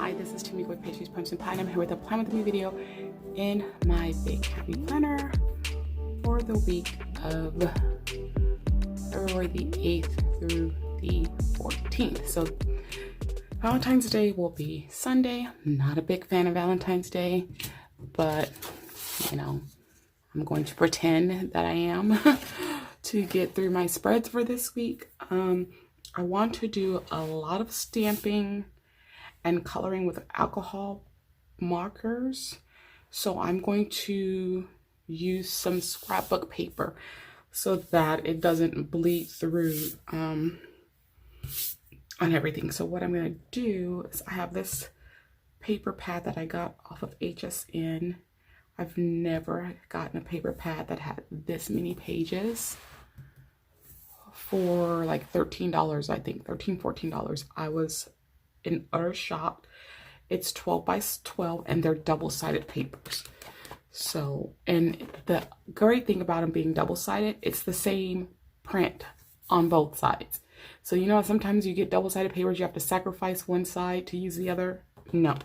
Hi, this is Tamika with Pastries, Punch and Pie, and I'm here with a Plan With Me video in my Big Happy Planner for the week of February the 8th through the 14th. So Valentine's Day will be Sunday. I'm not a big fan of Valentine's Day, but you know, I'm going to pretend that I am to get through my spreads for this week. I want to do a lot of stamping and coloring with alcohol markers. So I'm going to use some scrapbook paper so that it doesn't bleed through on everything. So what I'm going to do is I have this paper pad that I got off of HSN. I've never gotten a paper pad that had this many pages for like $13, I think $13-14. I was in utter shock. It's 12 by 12 and they're double-sided papers. So, and the great thing about them being double-sided, it's the same print on both sides. So you know, sometimes you get double-sided papers, you have to sacrifice one side to use the other. No.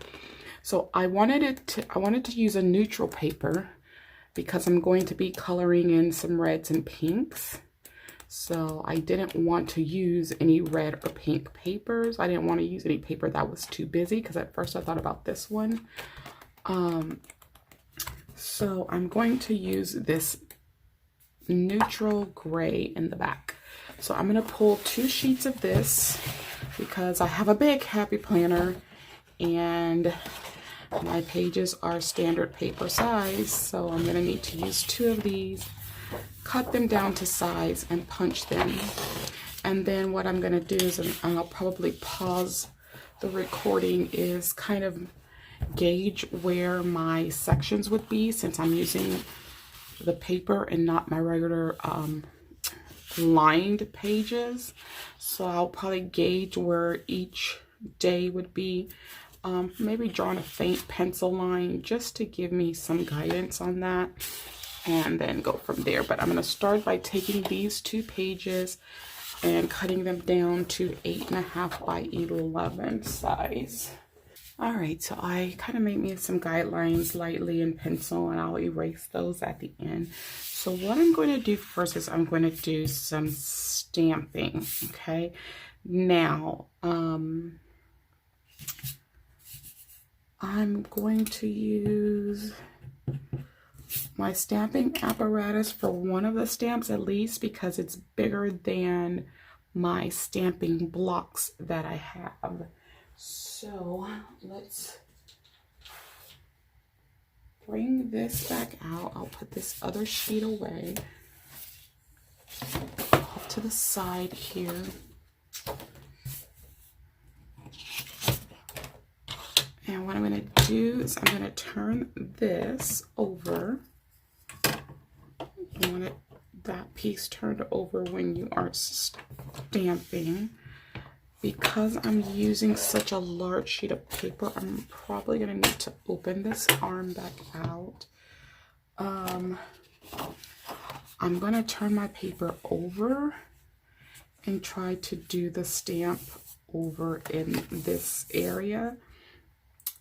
So I wanted to use a neutral paper because I'm going to be coloring in some reds and pinks. So I didn't want to use any red or pink papers. I didn't want to use any paper that was too busy because at first I thought about this one. So I'm going to use this neutral gray in the back. So I'm going to pull 2 sheets of this because I have a big Happy Planner and my pages are standard paper size. So I'm going to need to use 2 of these, cut them down to size and punch them. And then what I'm going to do is I'll probably pause the recording, is kind of gauge where my sections would be since I'm using the paper and not my regular lined pages. So I'll probably gauge where each day would be. Maybe drawing a faint pencil line just to give me some guidance on that, and then go from there. But I'm going to start by taking these 2 pages and cutting them down to 8.5 by 11 size. All right, so I kind of made me some guidelines lightly in pencil, and I'll erase those at the end. So what I'm going to do first is I'm going to do some stamping. Okay, now I'm going to use my stamping apparatus for one of the stamps at least because it's bigger than my stamping blocks that I have. So let's bring this back out. I'll put this other sheet away off to the side here. And what I'm going to do is I'm going to turn this over. You want that piece turned over when you are stamping. Because I'm using such a large sheet of paper, I'm probably going to need to open this arm back out. I'm going to turn my paper over and try to do the stamp over in this area.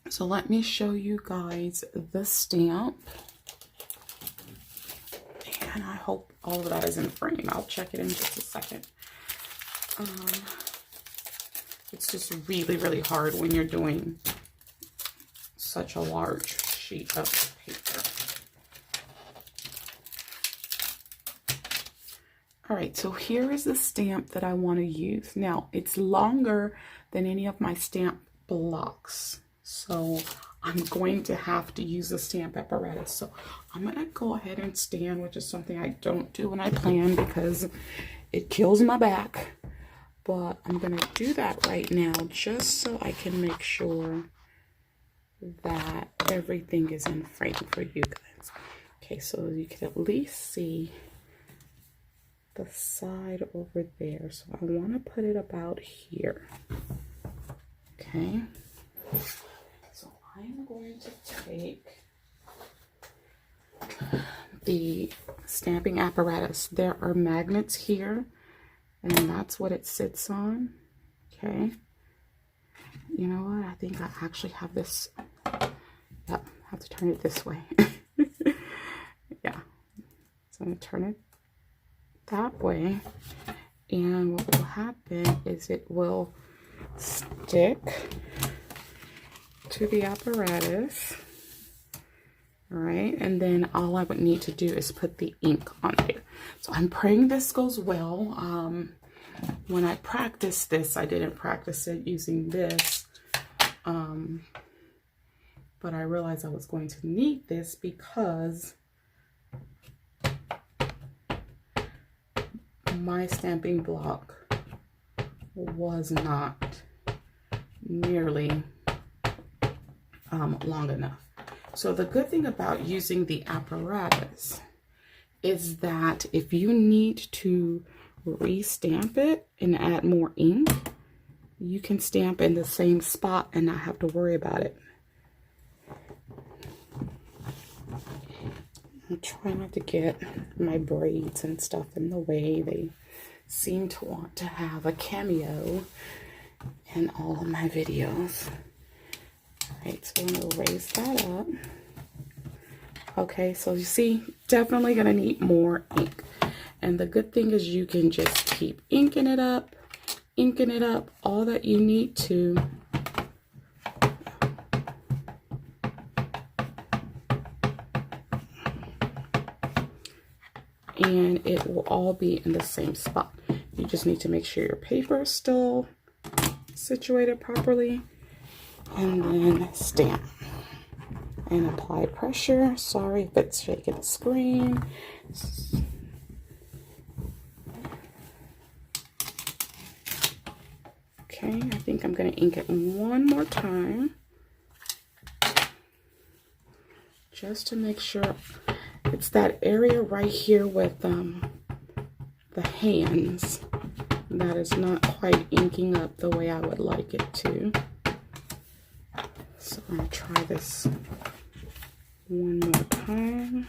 So let me show you guys the stamp. And I hope all of that is in frame. I'll check it in just a second. It's just really, really hard when you're doing such a large sheet of paper. All right, so here is the stamp that I want to use. Now, it's longer than any of my stamp blocks. So I'm going to have to use the stamp apparatus. So I'm going to go ahead and stand, which is something I don't do when I plan because it kills my back. But I'm going to do that right now just so I can make sure that everything is in frame for you guys. Okay, so you can at least see the side over there. So I want to put it about here. Okay. So I'm going to take the stamping apparatus. There are magnets here, and that's what it sits on. Okay. you know what? I think I actually have this. Yep, I have to turn it this way. Yeah. So I'm going to turn it that way. And what will happen is it will stick to the apparatus. All right. And then all I would need to do is put the ink on there. So I'm praying this goes well. When I practiced this, I didn't practice it using this. But I realized I was going to need this because my stamping block was not nearly long enough. So the good thing about using the apparatus is that if you need to re-stamp it and add more ink, you can stamp in the same spot and not have to worry about it. I try not to get my braids and stuff in the way. They seem to want to have a cameo in all of my videos. All right, so I'm going to raise that up. Okay, so you see, definitely going to need more ink. And the good thing is you can just keep inking it up, all that you need to. And it will all be in the same spot. You just need to make sure your paper is still situated properly. And then stamp. And apply pressure. Sorry if it's shaking the screen. Okay, I think I'm going to ink it one more time. Just to make sure. It's that area right here with the hands that is not quite inking up the way I would like it to. So I'm going to try this one more time.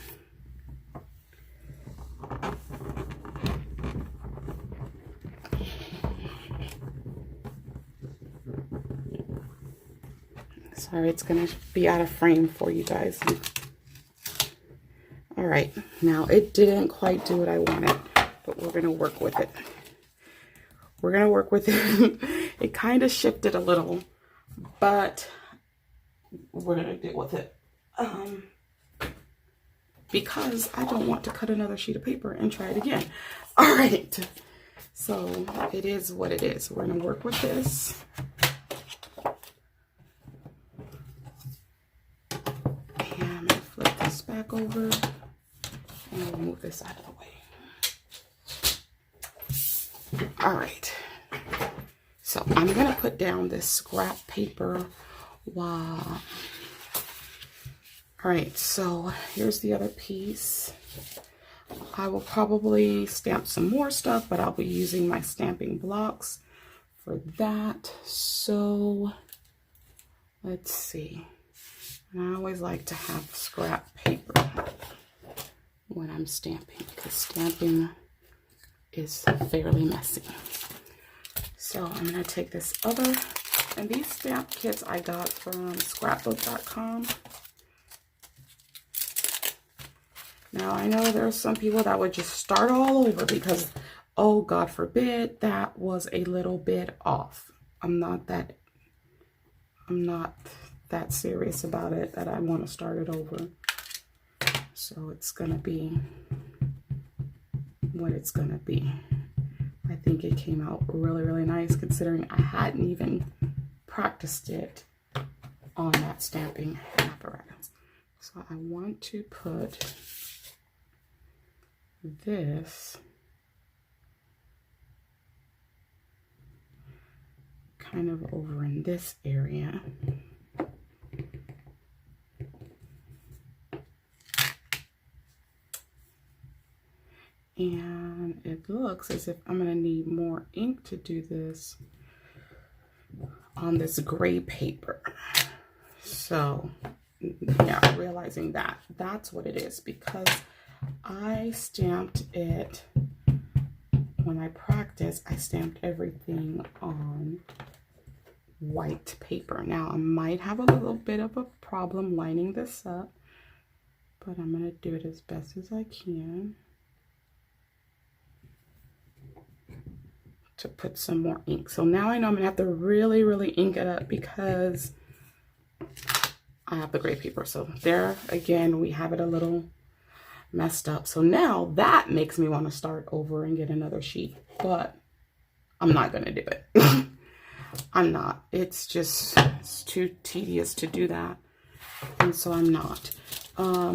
Sorry, it's going to be out of frame for you guys. All right, now it didn't quite do what I wanted, but we're going to work with it. We're going to work with it. It kind of shifted a little, but we're going to deal with it. Because I don't want to cut another sheet of paper and try it again. All right, so it is what it is. We're going to work with this. And I'm going to flip this back over. And we'll move this out of the way. All right. So I'm going to put down this scrap paper while... All right, so here's the other piece. I will probably stamp some more stuff, but I'll be using my stamping blocks for that. So let's see. And I always like to have scrap paper when I'm stamping, because stamping is fairly messy. So I'm going to take this other, and these stamp kits I got from scrapbook.com. Now I know there are some people that would just start all over because, oh, God forbid, that was a little bit off. I'm not that serious about it that I want to start it over. So it's going to be what it's going to be. I think it came out really, really nice considering I hadn't even practiced it on that stamping apparatus. So I want to put this kind of over in this area. And it looks as if I'm going to need more ink to do this on this gray paper. So, yeah, realizing that that's what it is, because I stamped it when I practiced. I stamped everything on white paper. Now I might have a little bit of a problem lining this up, but I'm going to do it as best as I can to put some more ink. So now I know I'm going to have to really, really ink it up because I have the gray paper. So there again, we have it a little messed up. So now that makes me want to start over and get another sheet, but I'm not going to do it. I'm not. It's too tedious to do that. And so I'm not. I'm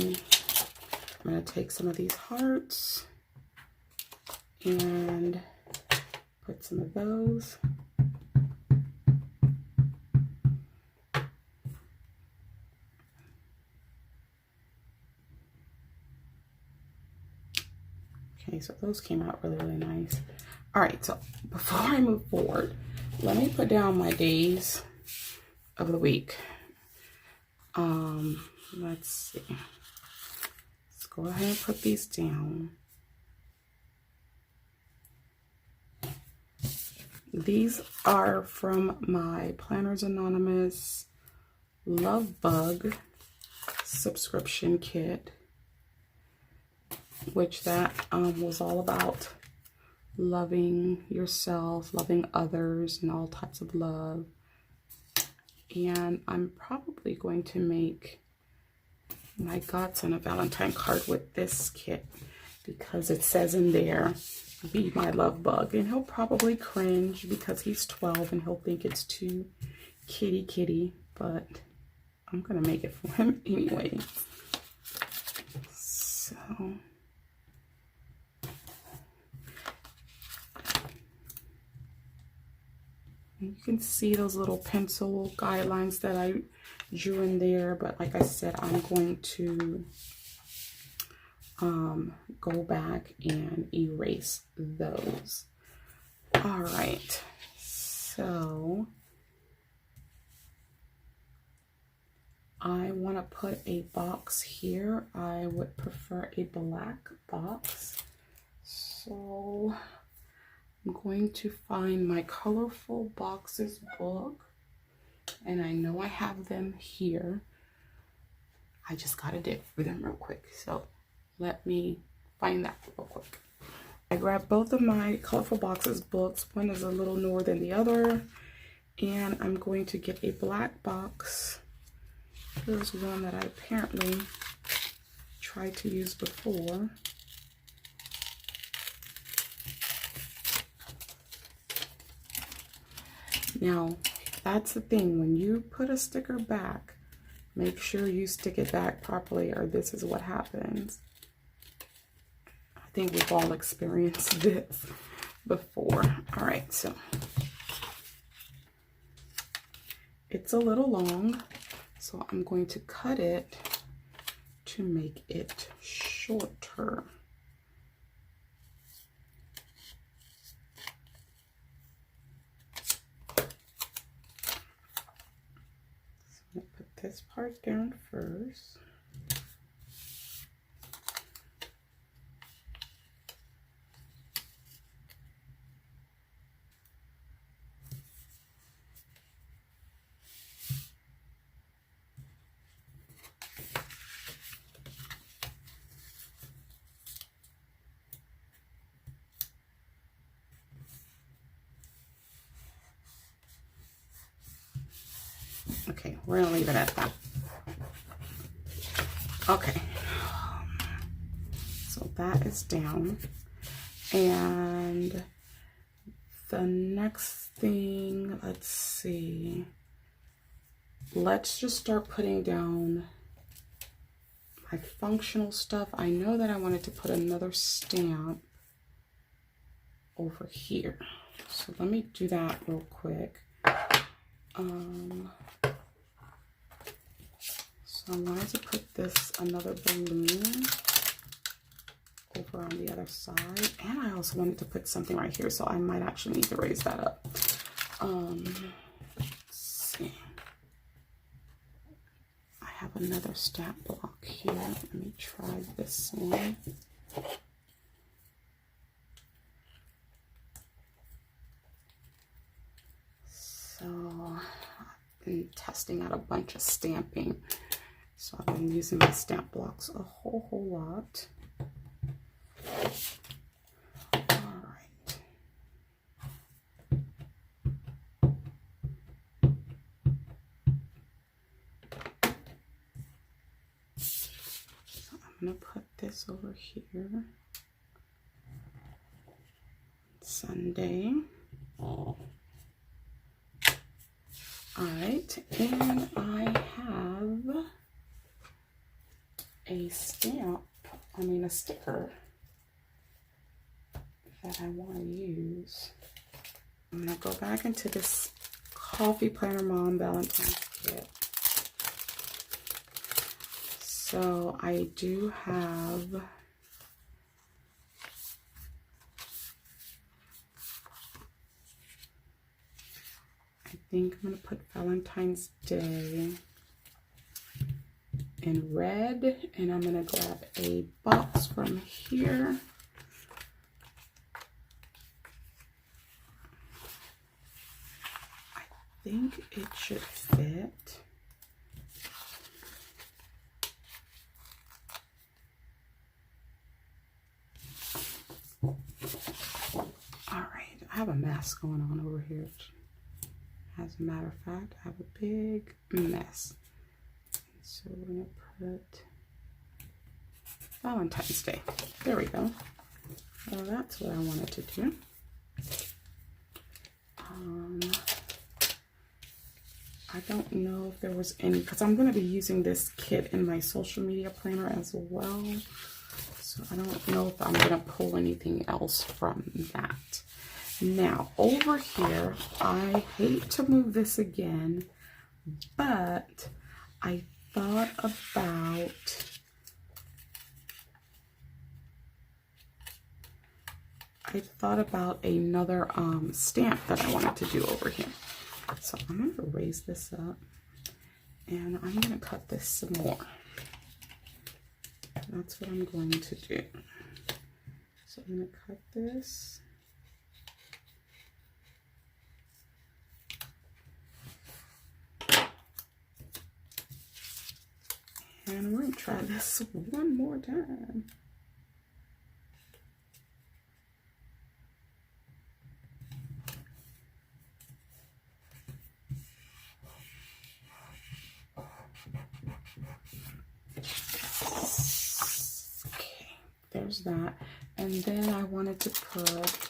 going to take some of these hearts and put some of those. Okay, so those came out really, really nice. All right, so before I move forward, let me put down my days of the week. Let's see. Let's go ahead and put these down. These are from my Planners Anonymous Love Bug subscription kit, which that was all about loving yourself, loving others, and all types of love. And I'm probably going to make my godson a Valentine card with this kit because it says in there, "Be my love bug." And he'll probably cringe because he's 12 and he'll think it's too kitty, but I'm gonna make it for him anyway. So you can see those little pencil guidelines that I drew in there, but like I said, I'm going to go back and erase those. All right, so I want to put a box here. I would prefer a black box. So I'm going to find my Colorful Boxes book, and I know I have them here. I just gotta dig for them real quick. So let me find that real quick. I grabbed both of my Colorful Boxes books. One is a little newer than the other, and I'm going to get a black box. Here's one that I apparently tried to use before. Now, that's the thing. When you put a sticker back, make sure you stick it back properly, or this is what happens. I think we've all experienced this before. All right, so it's a little long, so I'm going to cut it to make it shorter. This part down first. Okay, we're gonna leave it at that. Okay, so that is down. And the next thing, let's see. Let's just start putting down my functional stuff. I know that I wanted to put another stamp over here. So let me do that real quick. So I wanted to put this another balloon over on the other side, and I also wanted to put something right here, so I might actually need to raise that up. Let's see. I have another stamp block here. Let me try this one. So testing out a bunch of stamping. So I've been using my stamp blocks a whole lot. All right. So I'm going to put this over here. Sunday. All right, and I have a sticker that I want to use. I'm going to go back into this Coffee Planner Mom Valentine's kit. So I do have I think I'm going to put Valentine's Day in red, and I'm going to grab a box from here. I think it should fit. All right, I have a mess going on over here. As a matter of fact, I have a big mess. So we're going to put Valentine's Day. There we go. Well, that's what I wanted to do. I don't know if there was any, because I'm going to be using this kit in my social media planner as well. So I don't know if I'm going to pull anything else from that. Now, over here, I hate to move this again, but I thought about another stamp that I wanted to do over here. So I'm going to raise this up, and I'm going to cut this some more. That's what I'm going to do. So I'm going to cut this. And we're going to try this one more time. Okay, there's that. And then I wanted to put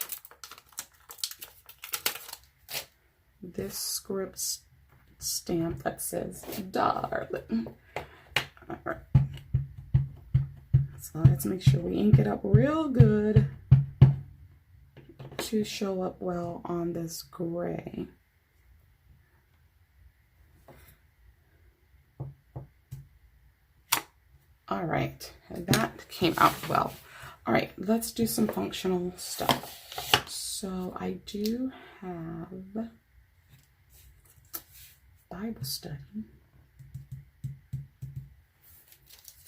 this script stamp that says darling. All right. So let's make sure we ink it up real good to show up well on this gray. All right, that came out well. All right, let's do some functional stuff. So I do have Bible study.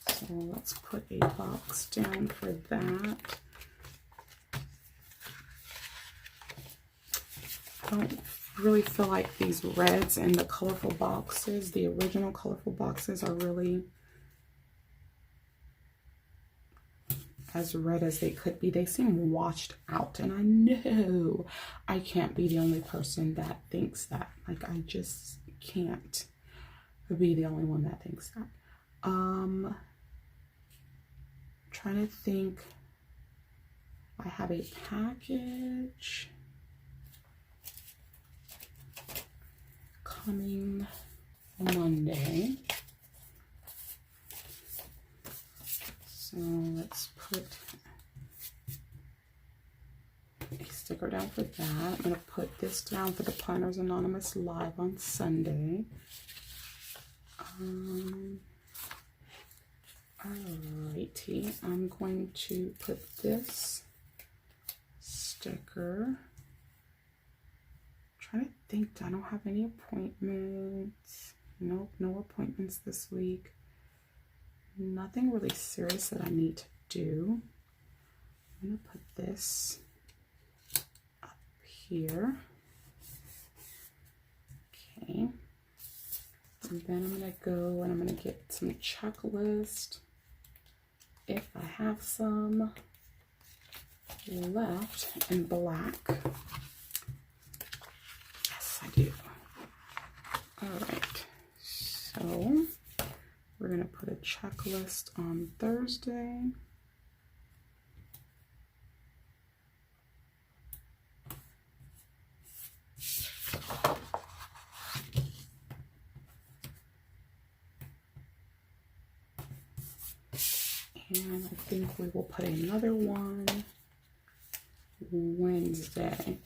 So let's put a box down for that. I don't really feel like these reds and the colorful boxes, the original colorful boxes, are really as red as they could be. They seem washed out, and I know I can't be the only person that thinks that. Like, I just can't be the only one that thinks that. Trying to think. I have a package coming Monday. So let's put a sticker down for that. I'm going to put this down for the Planners Anonymous Live on Sunday. Alrighty, I'm going to put this sticker. Trying to think, I don't have any appointments. Nope, no appointments this week. Nothing really serious that I need to do. I'm going to put this up here. Okay. And then I'm gonna go and I'm gonna get some checklist, if I have some left in black. Yes, I do. All right, so we're gonna put a checklist on Thursday. And I think we will put another one Wednesday.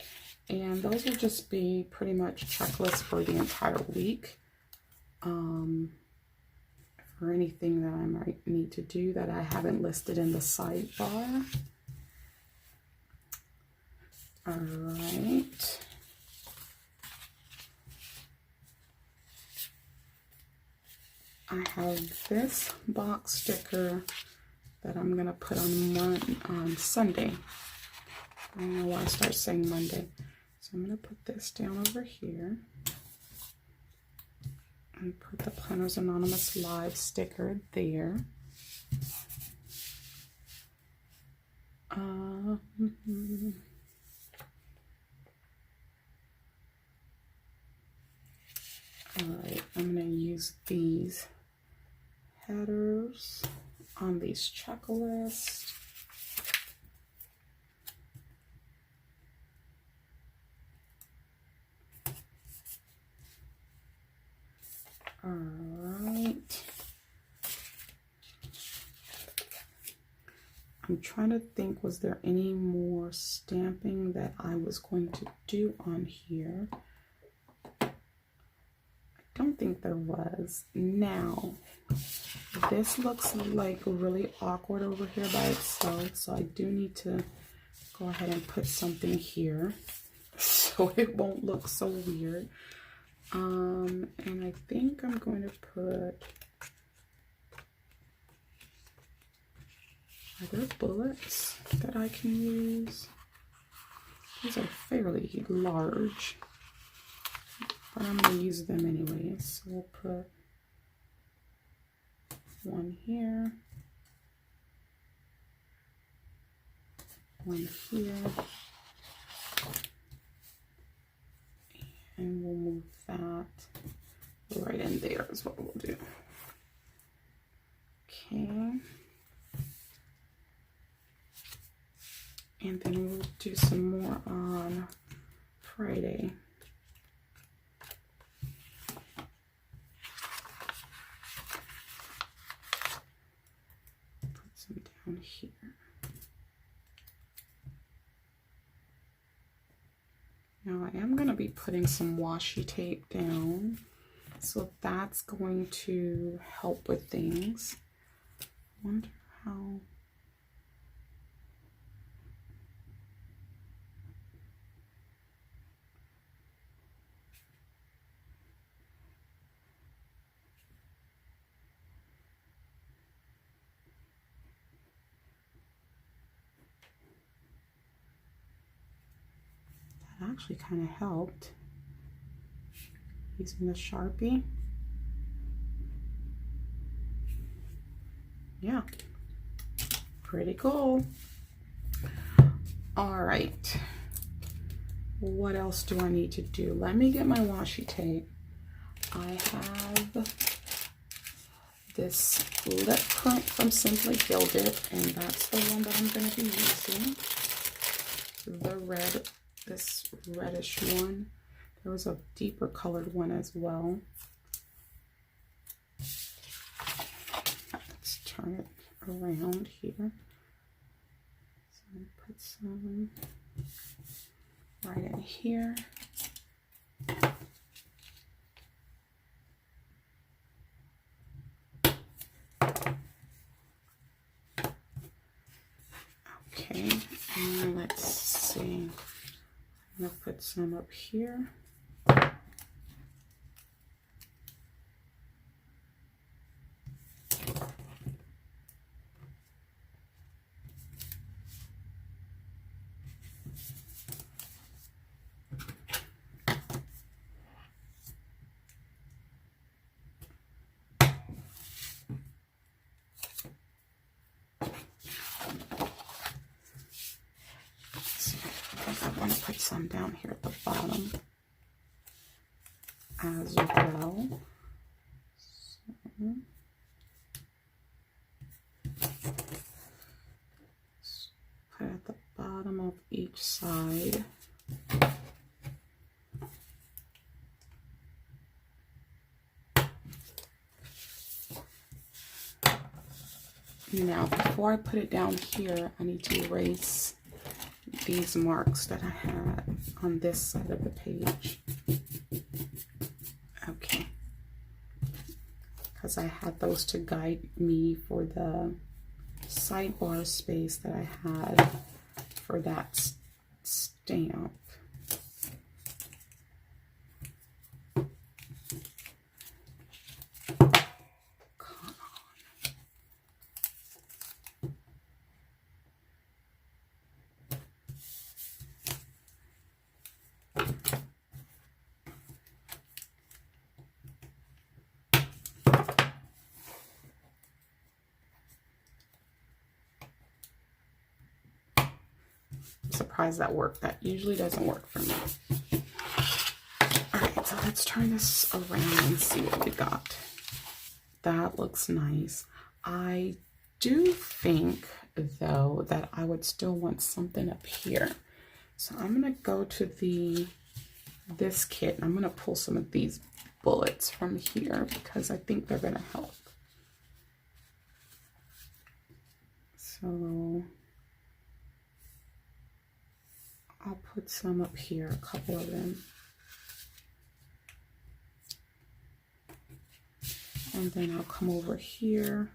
And those will just be pretty much checklists for the entire week. For anything that I might need to do that I haven't listed in the sidebar. All right. I have this box sticker that I'm gonna put on Sunday. I don't know why I start saying Monday. So I'm gonna put this down over here and put the Planners Anonymous Live sticker there. All right, I'm gonna use these headers on these checklists. All right. I'm trying to think, was there any more stamping that I was going to do on here? I don't think there was. Now, this looks like really awkward over here by itself, so I do need to go ahead and put something here so it won't look so weird. And I think I'm going to put, are there bullets that I can use? These are fairly large, but I'm going to use them anyways. So we'll put one here, one here, and we'll move that right in there is what we'll do. Okay. And then we'll do some more on Friday. Put some down here. Now I am going to be putting some washi tape down, so that's going to help with things. I wonder how. That actually kind of helped using the Sharpie. Yeah, pretty cool. All right, what else do I need to do? Let me get my washi tape. I have this lip print from Simply Gilded, and that's the one that I'm going to be using. The red, this reddish one. There was a deeper colored one as well. Let's turn it around here. So put some right in here. Okay, and let's see. I'm gonna put some up here. going to put some down here at the bottom as well. So, put at the bottom of each side. Now, before I put it down here, I need to erase these marks that I had on this side of the page. Okay. Because I had those to guide me for the sidebar space that I had for that stamp. Surprised that worked. That usually doesn't work for me. Alright, so let's turn this around and see what we got. That looks nice. I do think, though, that I would still want something up here. So I'm going to go to this kit and I'm going to pull some of these bullets from here because I think they're going to help. So I'll put some up here, a couple of them. And then I'll come over here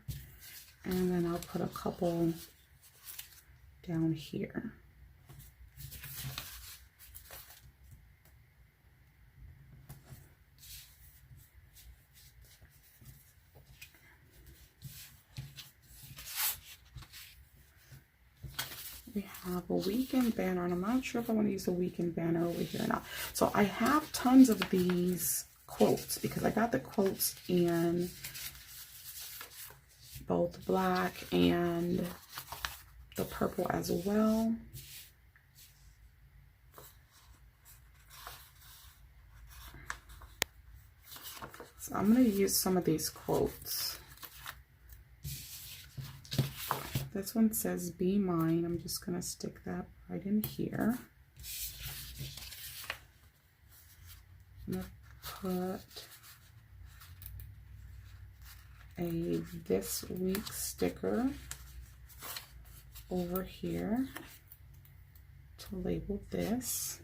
and then I'll put a couple down here. We have a weekend banner, and I'm not sure if I want to use the weekend banner over here or not. So I have tons of these quotes because I got the quotes in both black and the purple as well. So I'm going to use some of these quotes. This one says, "Be mine." I'm just going to stick that right in here. I'm going to put a "This Week" sticker over here to label this.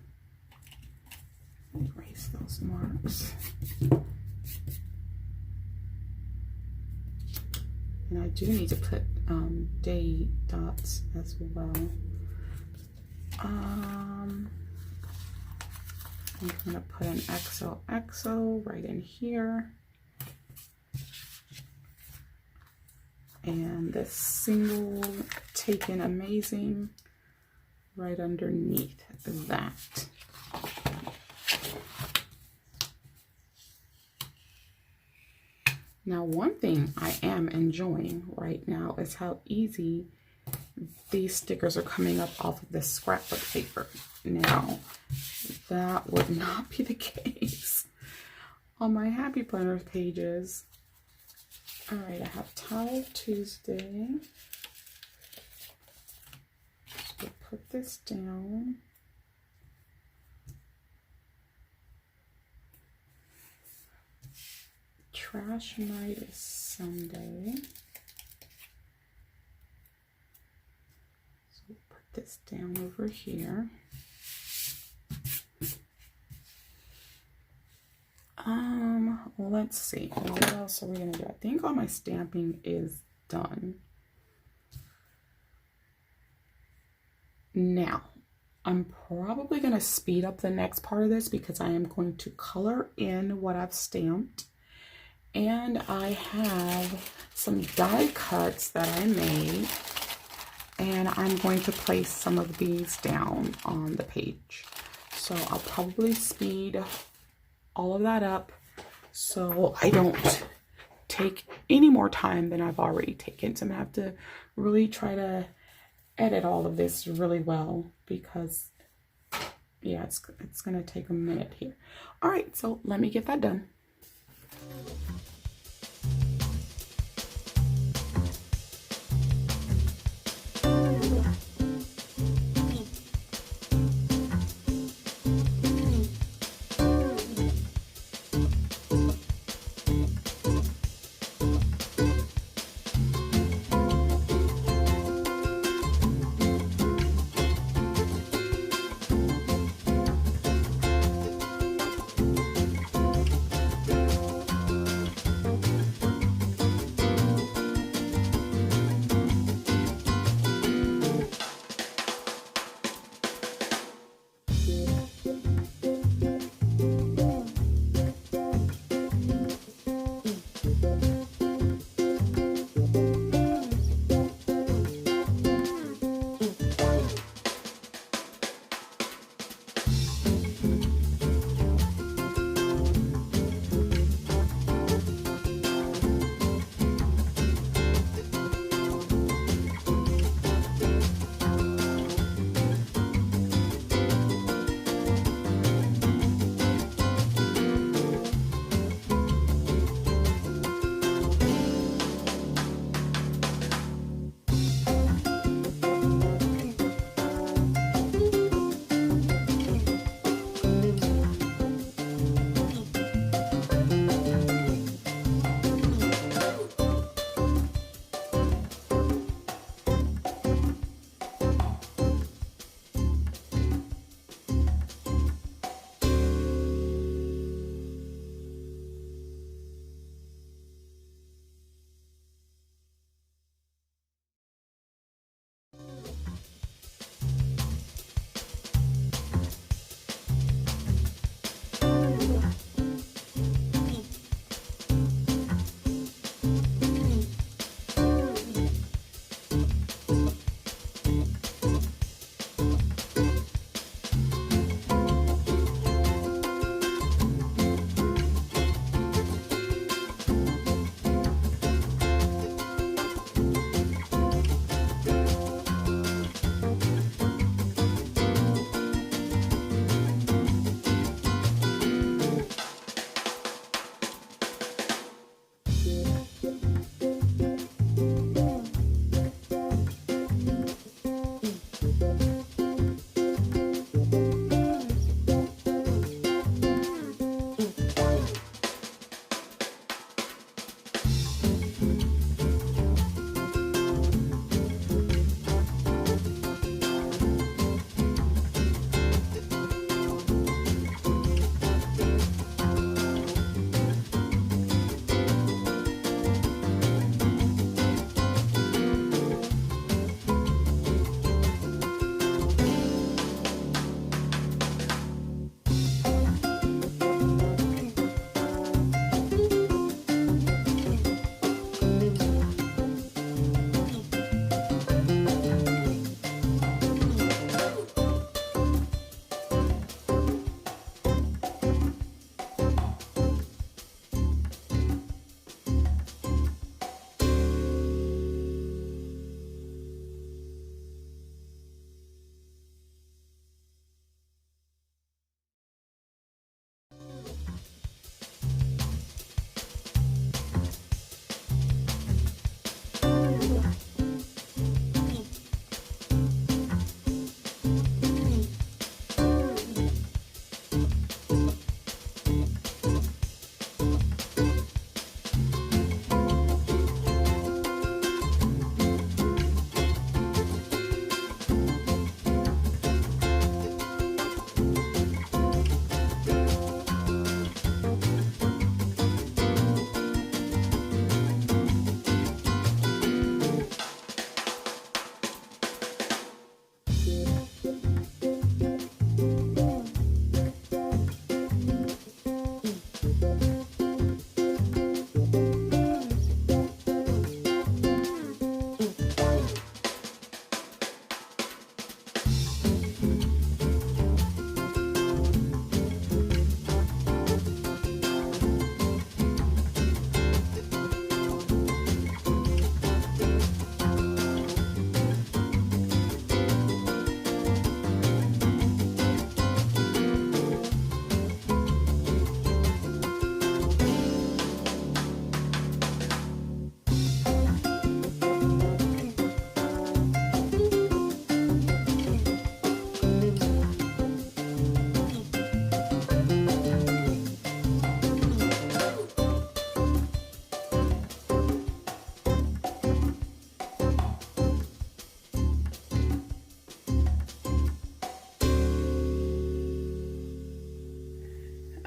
Erase those marks. And I do need to put day dots as well. I'm going to put an XOXO right in here. And this single taken amazing right underneath that. Now, one thing I am enjoying right now is how easy these stickers are coming up off of this scrapbook paper. Now, that would not be the case on my Happy Planners pages. All right, I have Towel Tuesday. So put this down. Trash night is Sunday. So put this down over here. Let's see. What else are we gonna do? I think all my stamping is done. Now, I'm probably gonna speed up the next part of this because I am going to color in what I've stamped. And I have some die cuts that I made, and I'm going to place some of these down on the page. So I'll probably speed all of that up so I don't take any more time than I've already taken. So I'm gonna have to really try to edit all of this really well because yeah, it's gonna take a minute here. All right, so let me get that done.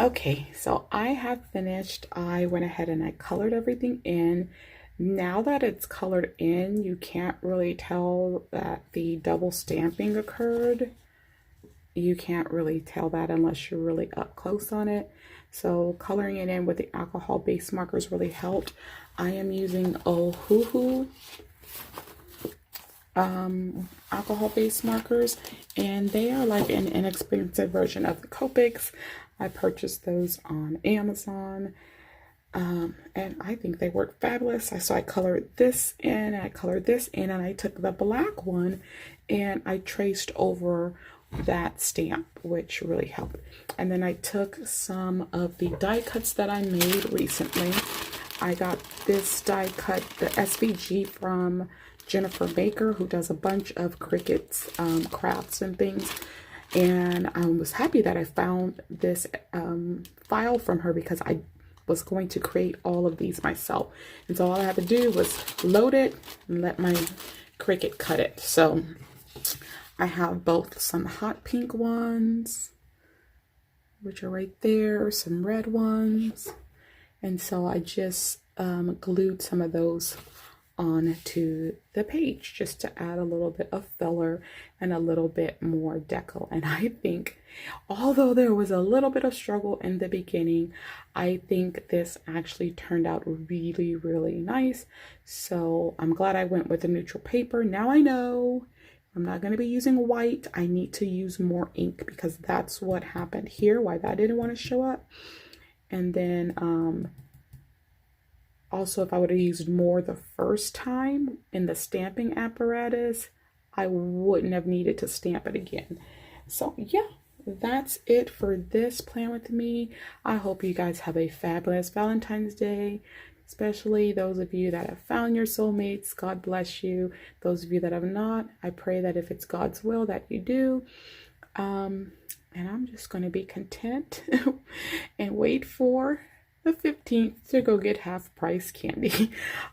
Okay, so I have finished. I went ahead and I colored everything in. Now that it's colored in, you can't really tell that the double stamping occurred. You can't really tell that unless you're really up close on it. So coloring it in with the alcohol base markers really helped. I am using Ohuhu alcohol base markers, and they are like an inexpensive version of the Copics. I purchased those on Amazon, and I think they work fabulous. So I colored this in, and I colored this in, and I took the black one and I traced over that stamp, which really helped. And then I took some of the die cuts that I made recently. I got this die cut, the SVG, from Jennifer Baker, who does a bunch of Cricuts crafts and things. And I was happy that I found this file from her, because I was going to create all of these myself. And so all I had to do was load it and let my Cricut cut it. So I have both some hot pink ones, which are right there, some red ones. And so I just glued some of those onto the page just to add a little bit of filler and a little bit more deco. And I think, although there was a little bit of struggle in the beginning, I think this actually turned out really, really nice. So I'm glad I went with a neutral paper. Now I know I'm not going to be using white. I need to use more ink, because that's what happened here, why that didn't want to show up. And then also, if I would have used more the first time in the stamping apparatus, I wouldn't have needed to stamp it again. So yeah, that's it for this Plan With Me. I hope you guys have a fabulous Valentine's Day, especially those of you that have found your soulmates. God bless you. Those of you that have not, I pray that if it's God's will that you do. And I'm just going to be content and wait for the 15th to go get half price candy.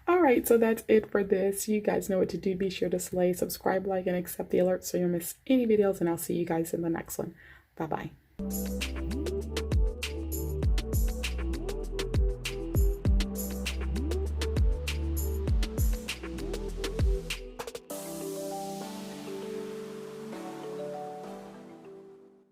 All right, so that's it for this. You guys know what to do. Be sure to slay, subscribe, like, and accept the alerts so you don't miss any videos, and I'll see you guys in the next one. Bye-bye.